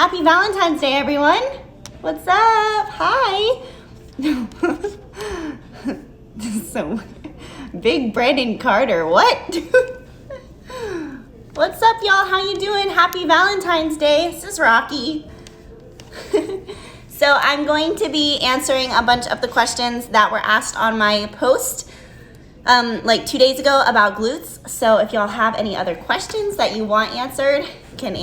Happy Valentine's Day, everyone. What's up? Hi. So, Big Brandon Carter, what? What's up, y'all? How you doing? Happy Valentine's Day. This is Rocky. So I'm going to be answering a bunch of the questions that were asked on my post like 2 days ago about glutes. So if y'all have any other questions that you want answered, you can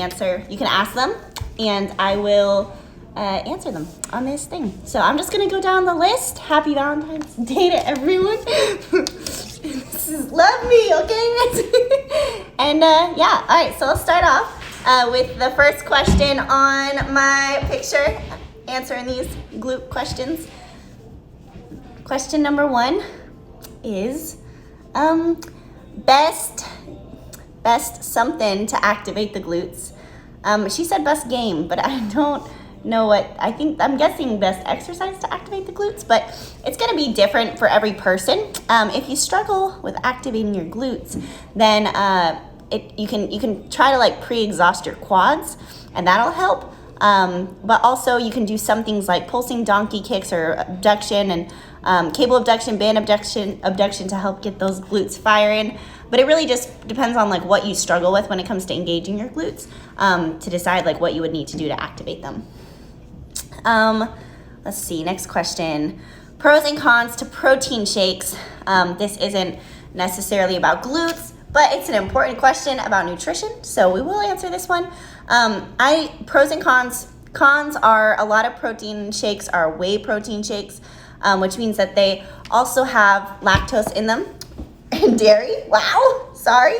ask them, and I will answer them on this thing. So I'm just gonna go down the list. Happy Valentine's Day to everyone. This is love me, okay? And yeah, all right, so let's start off with the first question on my picture, answering these glute questions. Question number 1 is best something to activate the glutes. She said best game, but I don't know what, I'm guessing best exercise to activate the glutes, but it's gonna be different for every person. If you struggle with activating your glutes, then you can try to like pre-exhaust your quads, and that'll help. But also you can do some things like pulsing donkey kicks or abduction and cable abduction, band abduction to help get those glutes firing. But it really just depends on like what you struggle with when it comes to engaging your glutes, to decide like what you would need to do to activate them. Let's see, next question. Pros and cons to protein shakes. This isn't necessarily about glutes, but it's an important question about nutrition, so we will answer this one. Pros and cons. Cons are a lot of protein shakes are whey protein shakes, which means that they also have lactose in them and dairy. Wow, sorry.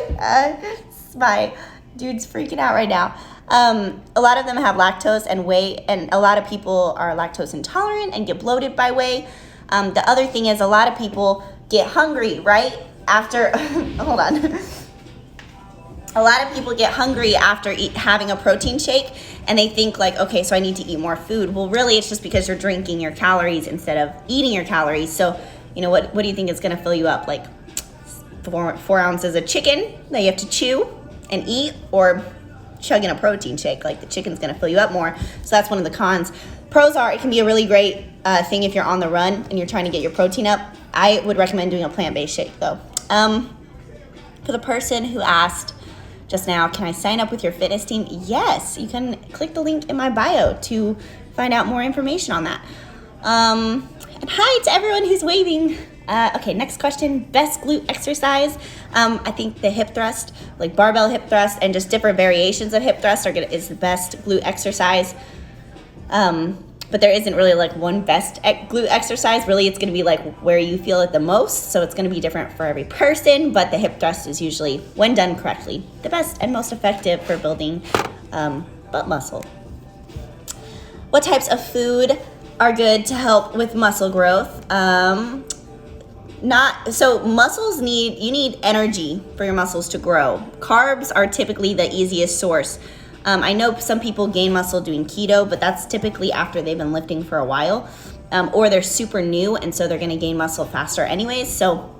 My dude's freaking out right now. A lot of them have lactose and whey, and a lot of people are lactose intolerant and get bloated by whey. The other thing is a lot of people get hungry right after, hold on. A lot of people get hungry after having a protein shake, and they think like, okay, so I need to eat more food. Well, really, it's just because you're drinking your calories instead of eating your calories. So, you know, what do you think is gonna fill you up? Like 4 ounces of chicken that you have to chew and eat, or chugging a protein shake? Like the chicken's gonna fill you up more. So that's one of the cons. Pros are it can be a really great thing if you're on the run and you're trying to get your protein up. I would recommend doing a plant-based shake though. For the person who asked just now, can I sign up with your fitness team? Yes, you can click the link in my bio to find out more information on that. And hi to everyone who's waving. Okay, next question, best glute exercise. I think the hip thrust, like barbell hip thrust and just different variations of hip thrust is the best glute exercise. But there isn't really like one best glute exercise. Really, it's gonna be like where you feel it the most. So it's gonna be different for every person, but the hip thrust is usually, when done correctly, the best and most effective for building butt muscle. What types of food are good to help with muscle growth? Muscles you need energy for your muscles to grow. Carbs are typically the easiest source. I know some people gain muscle doing keto, but that's typically after they've been lifting for a while, or they're super new and so they're gonna gain muscle faster anyways. So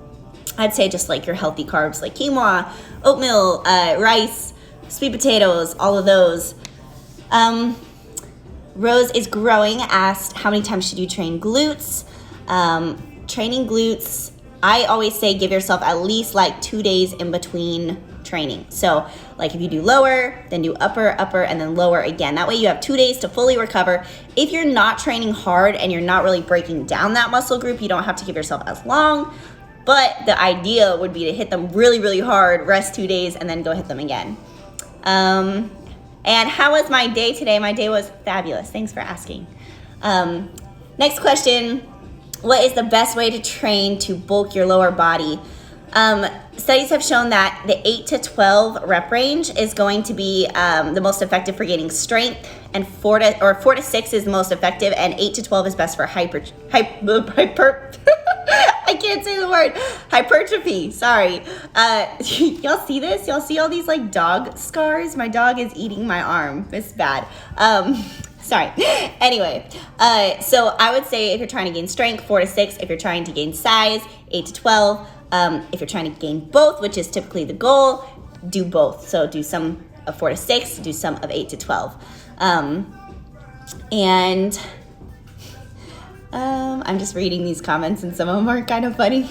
I'd say just like your healthy carbs like quinoa, oatmeal, rice, sweet potatoes, all of those. Rose is growing asked, how many times should you train glutes? Training glutes, I always say give yourself at least like 2 days in between training. So like if you do lower, then do upper, and then lower again. That way you have 2 days to fully recover. If you're not training hard and you're not really breaking down that muscle group, you don't have to give yourself as long. But the idea would be to hit them really, really hard, rest 2 days, and then go hit them again. And how was my day today? My day was fabulous. Thanks for asking. Next question. What is the best way to train to bulk your lower body? Studies have shown that the 8 to 12 rep range is going to be the most effective for gaining strength, and 4 to 6 is the most effective, and 8 to 12 is best for I can't say the word, hypertrophy, sorry. Y'all see this? Y'all see all these like dog scars? My dog is eating my arm, it's bad. Sorry. Anyway, so I would say if you're trying to gain strength, 4 to 6. If you're trying to gain size, 8 to 12. If you're trying to gain both, which is typically the goal, do both. So do some of 4 to 6, do some of 8 to 12. And I'm just reading these comments and some of them are kind of funny.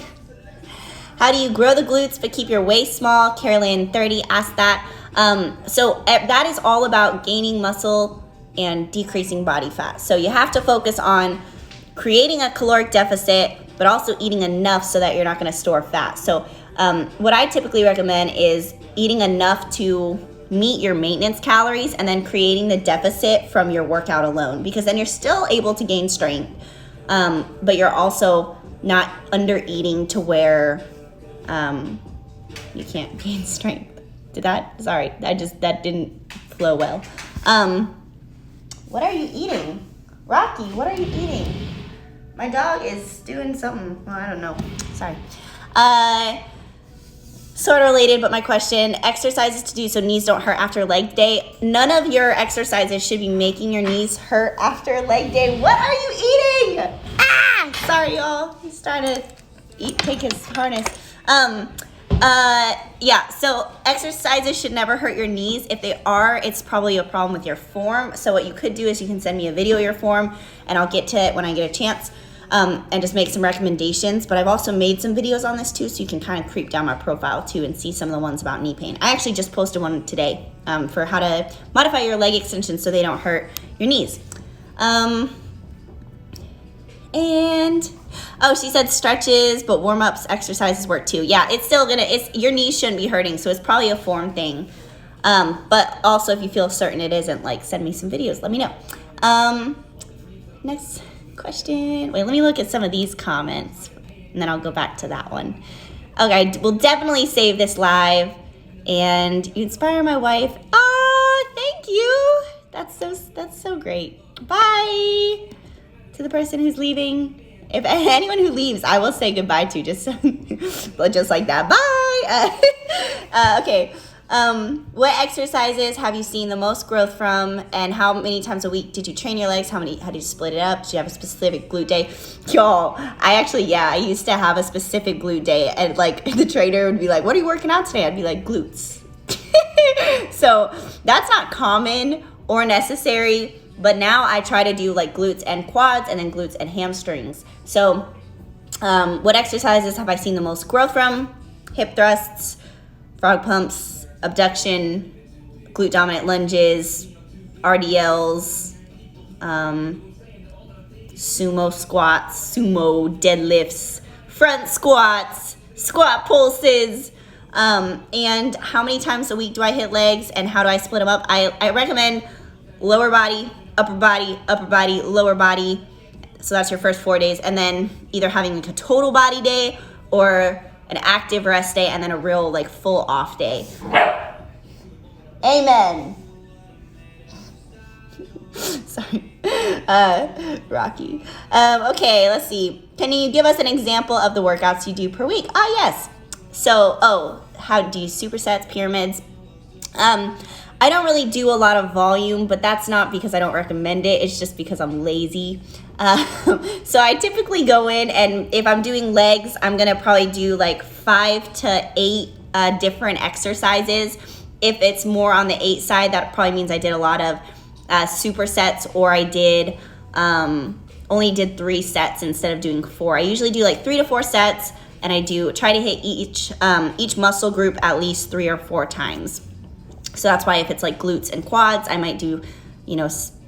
How do you grow the glutes but keep your waist small? Carolyn 30 asked that. So that is all about gaining muscle and decreasing body fat. So you have to focus on creating a caloric deficit, but also eating enough so that you're not going to store fat. So what I typically recommend is eating enough to meet your maintenance calories and then creating the deficit from your workout alone, because then you're still able to gain strength, but you're also not under eating to where you can't gain strength. Sorry, that didn't flow well. What are you eating? Rocky, what are you eating? My dog is doing something. Well, I don't know. Sorry. Sort of related, but my question, exercises to do so knees don't hurt after leg day. None of your exercises should be making your knees hurt after leg day. What are you eating? Sorry, y'all. He's trying to take his harness. Yeah, so exercises should never hurt your knees. If they are, it's probably a problem with your form. So what you could do is you can send me a video of your form and I'll get to it when I get a chance, and just make some recommendations. But I've also made some videos on this too, so you can kind of creep down my profile too and see some of the ones about knee pain. I actually just posted one today for how to modify your leg extensions so they don't hurt your knees. And she said stretches, but warm-ups, exercises work too. Yeah, it's still your knees shouldn't be hurting, so it's probably a form thing. But also if you feel certain it isn't, like, send me some videos, let me know. Next question. Wait, let me look at some of these comments and then I'll go back to that one. Okay, we'll definitely save this live. And you inspire my wife. Oh, thank you. That's so great. Bye to the person who's leaving. If anyone who leaves, I will say goodbye to, just like that. Bye. Okay. What exercises have you seen the most growth from, and how many times a week did you train your legs? How did you split it up? Did you have a specific glute day? Y'all, I used to have a specific glute day, and like the trainer would be like, what are you working out today? I'd be like, glutes. So that's not common or necessary, but now I try to do like glutes and quads and then glutes and hamstrings. So what exercises have I seen the most growth from? Hip thrusts, frog pumps, abduction, glute dominant lunges, RDLs, sumo squats, sumo deadlifts, front squats, squat pulses, and how many times a week do I hit legs and how do I split them up? I recommend lower body, upper body, lower body. So that's your first 4 days, and then either having like a total body day or an active rest day and then a real like full off day. Amen. Sorry. Rocky. Okay, let's see. Can you give us an example of the workouts you do per week? Yes. So, how do you supersets, pyramids? I don't really do a lot of volume, but that's not because I don't recommend it. It's just because I'm lazy. So I typically go in, and if I'm doing legs, I'm going to probably do like 5 to 8 different exercises. If it's more on the 8 side, that probably means I did a lot of supersets, or I did only did 3 sets instead of doing 4. I usually do like 3 to 4 sets, and I try to hit each muscle group at least 3 or 4 times. So that's why if it's like glutes and quads, I might do,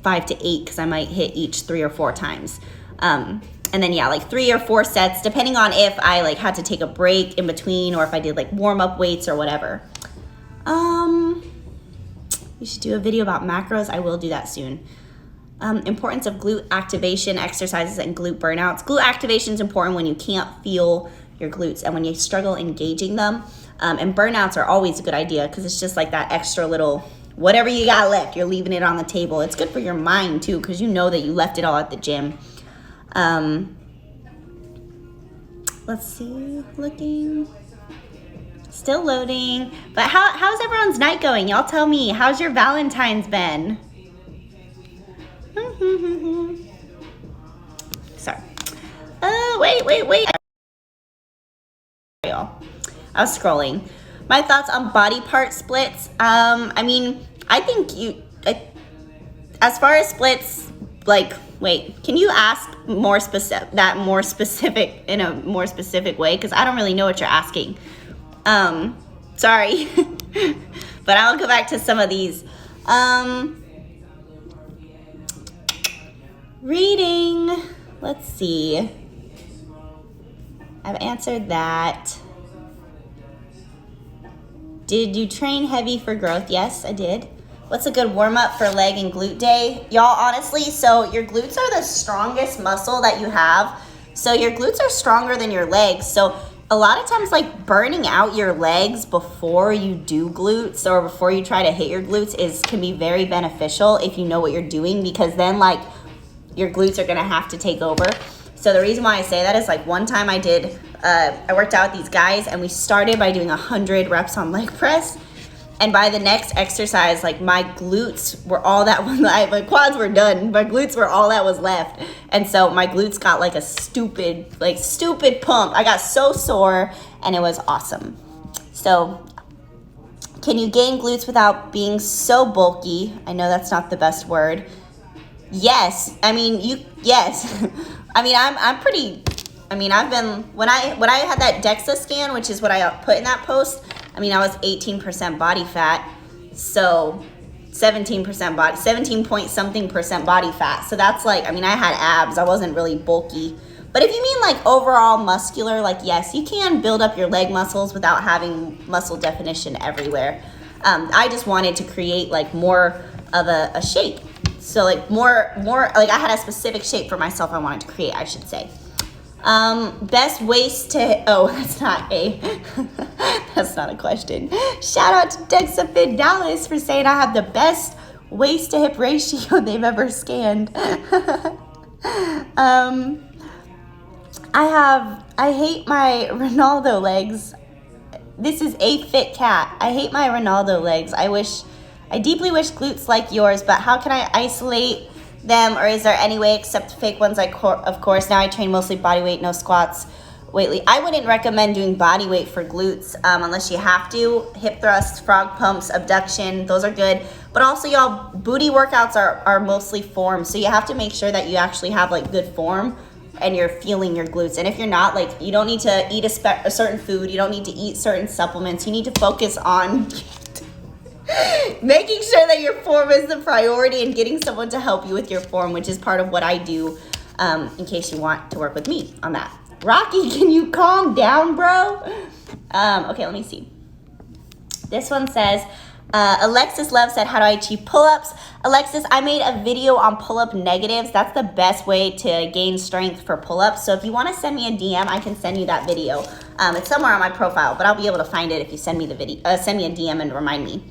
5 to 8 because I might hit each 3 or 4 times. And then like 3 or 4 sets, depending on if I like had to take a break in between or if I did like warm up weights or whatever. We should do a video about macros. I will do that soon. Importance of glute activation exercises and glute burnouts. Glute activation is important when you can't feel your glutes and when you struggle engaging them. And burnouts are always a good idea because it's just like that extra little, whatever you got left, you're leaving it on the table. It's good for your mind too because you know that you left it all at the gym. Let's see, looking, still loading. But how's everyone's night going? Y'all tell me, how's your Valentine's been? Sorry. Wait. I was scrolling. My thoughts on body part splits. I as far as splits, like, wait, can you ask in a more specific way? Because I don't really know what you're asking. Sorry, but I'll go back to some of these. Reading, let's see. I've answered that. Did you train heavy for growth? Yes, I did. What's a good warm-up for leg and glute day? Y'all, honestly, so your glutes are the strongest muscle that you have. So your glutes are stronger than your legs. So a lot of times, like, burning out your legs before you do glutes or before you try to hit your glutes can be very beneficial if you know what you're doing, because then, like, your glutes are gonna have to take over. So the reason why I say that is, like, one time I worked out with these guys, and we started by doing 100 reps on leg press. And by the next exercise, like, my glutes were all that was, my quads were done. My glutes were all that was left. And so my glutes got like a stupid pump. I got so sore, and it was awesome. So can you gain glutes without being so bulky? I know that's not the best word. Yes. I mean, yes. I mean, I've been, when I had that DEXA scan, which is what I put in that post, I mean, I was 18% body fat, so 17 point something percent body fat. So that's like, I mean, I had abs. I wasn't really bulky. But if you mean like overall muscular, like, yes, you can build up your leg muscles without having muscle definition everywhere. I just wanted to create like more of a shape. So like more like I had a specific shape for myself I wanted to create, I should say. Best waist to, oh, that's not a question. Shout out to DexaFit Dallas for saying I have the best waist to hip ratio they've ever scanned. I hate my Ronaldo legs. This is a fit cat. I hate my Ronaldo legs. I deeply wish glutes like yours, but how can I isolate them, or is there any way except fake ones? Of course, now I train mostly body weight, no squats, weight. I wouldn't recommend doing body weight for glutes unless you have to. Hip thrusts, frog pumps, abduction, those are good. But also, y'all, booty workouts are mostly form, so you have to make sure that you actually have like good form and you're feeling your glutes. And if you're not, like, you don't need to eat a certain food, you don't need to eat certain supplements. You need to focus on making sure that your form is the priority and getting someone to help you with your form, which is part of what I do, in case you want to work with me on that. Rocky, can you calm down, bro? Okay, let me see. This one says, Alexis Love said, how do I achieve pull-ups? Alexis, I made a video on pull-up negatives. That's the best way to gain strength for pull-ups. So if you want to send me a DM, I can send you that video. It's somewhere on my profile, but I'll be able to find it if you send me the video. Send me a DM and remind me.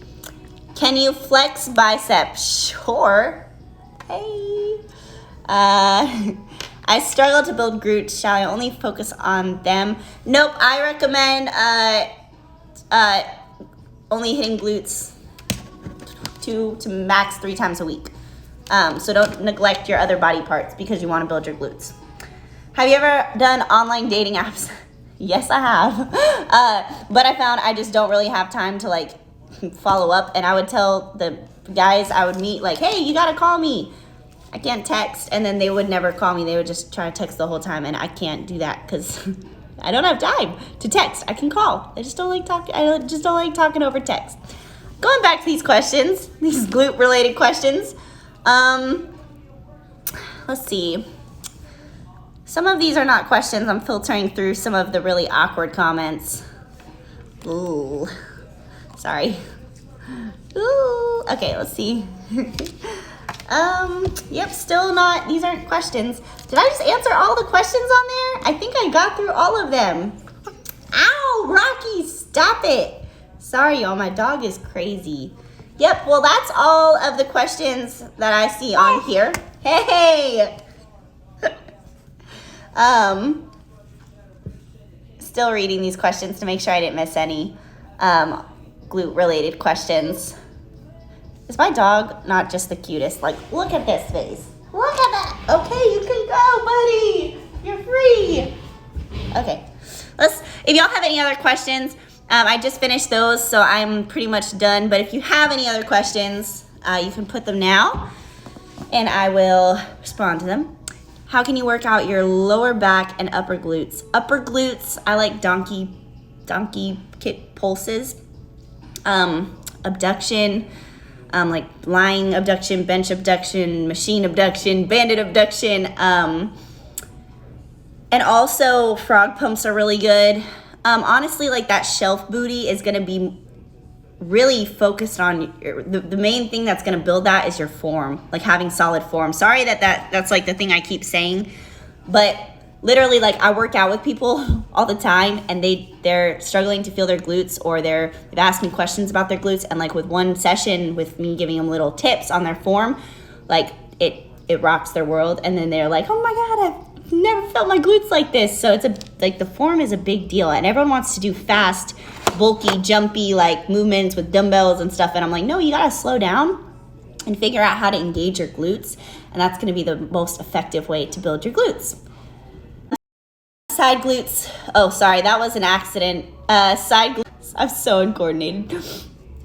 Can you flex bicep? Sure. Hey. I struggle to build glutes. Shall I only focus on them? Nope. I recommend only hitting glutes 2 to max 3 times a week. So don't neglect your other body parts because you want to build your glutes. Have you ever done online dating apps? Yes, I have. But I found I just don't really have time to like follow up, and I would tell the guys I would meet, like, hey, you gotta call me, I can't text, and then they would never call me. They would just try to text the whole time, and I can't do that because I don't have time to text. I can call. I just don't like talking over text. Going back to these questions, these glute related questions, let's see. Some of these are not questions. I'm filtering through some of the really awkward comments. Ooh. Sorry. Ooh. Okay, let's see. Yep, still not, these aren't questions. Did I just answer all the questions on there? I think I got through all of them. Ow, Rocky, stop it. Sorry, y'all, my dog is crazy. Yep, well, that's all of the questions that I see on here. Hey! Still reading these questions to make sure I didn't miss any. Glute-related questions. Is my dog not just the cutest? Like, look at this face. Look at that. Okay, you can go, buddy. You're free. Okay, if y'all have any other questions, I just finished those, so I'm pretty much done. But if you have any other questions, you can put them now. and I will respond to them. How can you work out your lower back and upper glutes? Upper glutes, I like donkey kick pulses. Abduction, like lying abduction, bench abduction, machine abduction, banded abduction, and also frog pumps are really good. Honestly, like that shelf booty is gonna be really focused on the main thing that's going to build that is your form, like having solid form. Sorry that's like the thing I keep saying, but literally, like, I work out with people all the time and they're struggling to feel their glutes, or they've asked me questions about their glutes, and like with one session with me giving them little tips on their form, like it rocks their world, and then they're like, oh my god, I've never felt my glutes like this. So it's the form is a big deal, and everyone wants to do fast, bulky, jumpy like movements with dumbbells and stuff, and I'm like, no, you gotta slow down and figure out how to engage your glutes, and that's gonna be the most effective way to build your glutes. Side glutes, oh sorry, that was an accident. Side glutes, I'm so uncoordinated.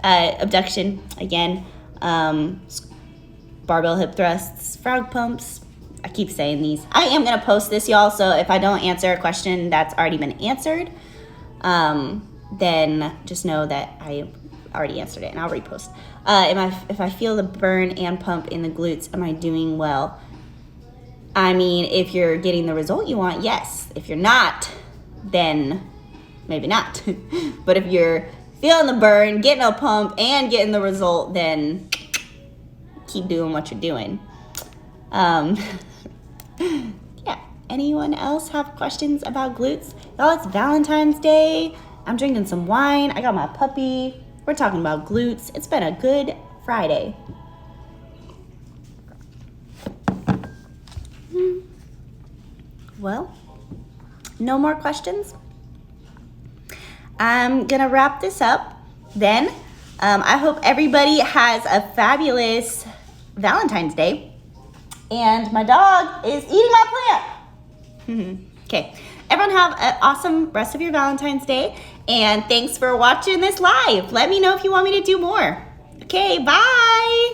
Abduction, again, barbell hip thrusts, frog pumps. I keep saying these. I am gonna post this, y'all, so if I don't answer a question that's already been answered, then just know that I already answered it, and I'll repost. If I feel the burn and pump in the glutes, am I doing well? I mean, if you're getting the result you want, yes. If you're not, then maybe not. But if you're feeling the burn, getting a pump, and getting the result, then keep doing what you're doing. Yeah. Anyone else have questions about glutes? Y'all, it's Valentine's Day. I'm drinking some wine. I got my puppy. We're talking about glutes. It's been a good Friday. Well, no more questions. I'm gonna wrap this up then. I hope everybody has a fabulous Valentine's Day. And my dog is eating my plant. Okay. Everyone have an awesome rest of your Valentine's Day, and thanks for watching this live. Let me know if you want me to do more. Okay, bye.